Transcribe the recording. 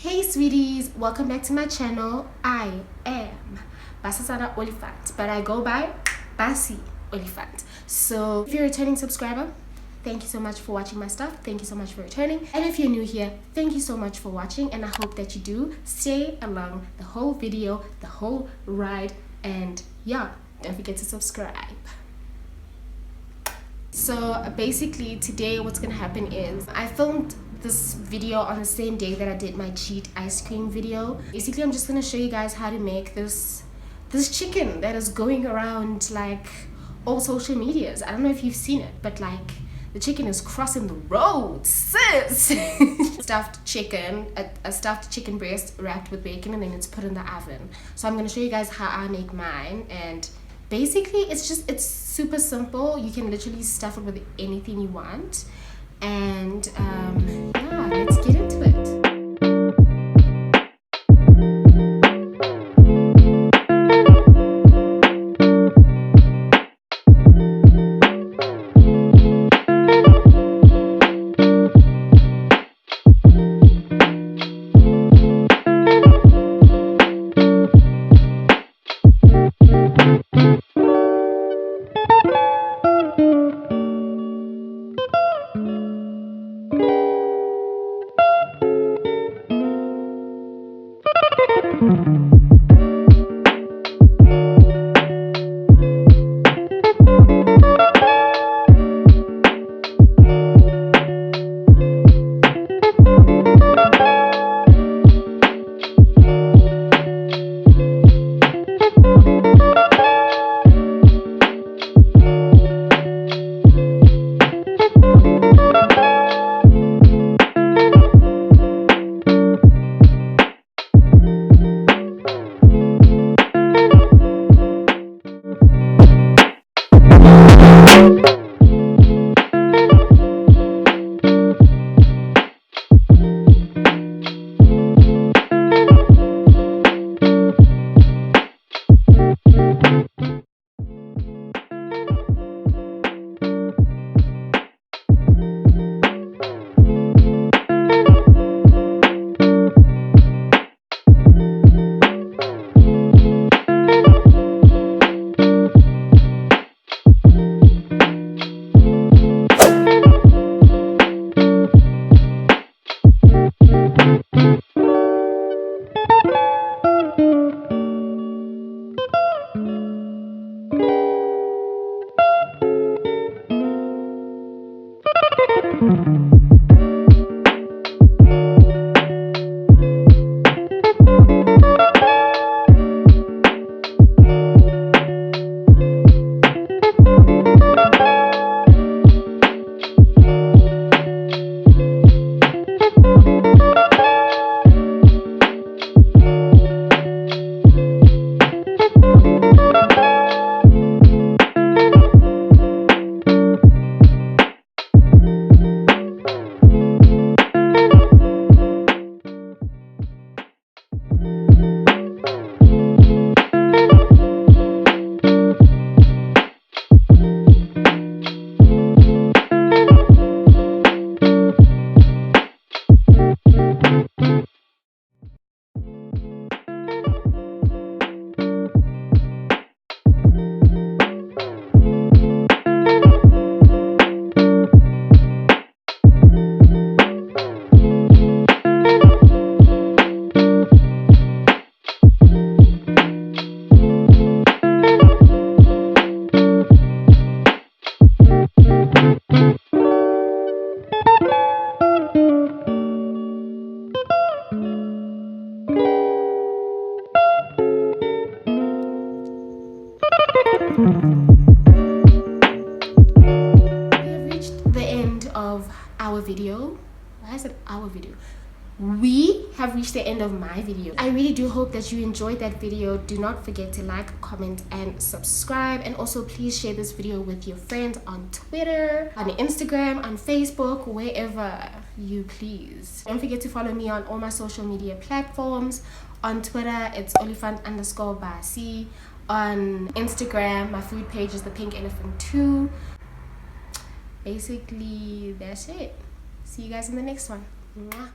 Hey sweeties, welcome back to my channel. I am Basi, but I go by Basi. So if you're a returning subscriber, thank you so much for watching my stuff. Thank you so much for returning. And if you're new here, thank you so much for watching, and I hope that you do stay along the whole video, the whole ride, and yeah, don't forget to subscribe. So basically today what's gonna happen is I filmed this video on the same day that I did my cheat ice cream video. Basically I'm just gonna show you guys how to make this chicken that is going around like all social medias. I don't know if you've seen it, but like the chicken is crossing the road, sis. Stuffed chicken, a stuffed chicken breast wrapped with bacon, and then it's put in the oven. So I'm gonna show you guys how I make mine, and basically it's super simple. You can literally stuff it with anything you want, and yeah, let's get into it. We have reached the end of our video. Why is it our video? We have reached the end of my video. I really do hope that you enjoyed that video. Do not forget to like, comment, and subscribe, and also please share this video with your friends on Twitter, on Instagram, on Facebook, wherever you please. Don't forget to follow me on all my social media platforms. On Twitter, it's Olifant_Basi. On Instagram, my food page is the Pink Elephant 2. Basically, that's it. See you guys in the next one. Mwah.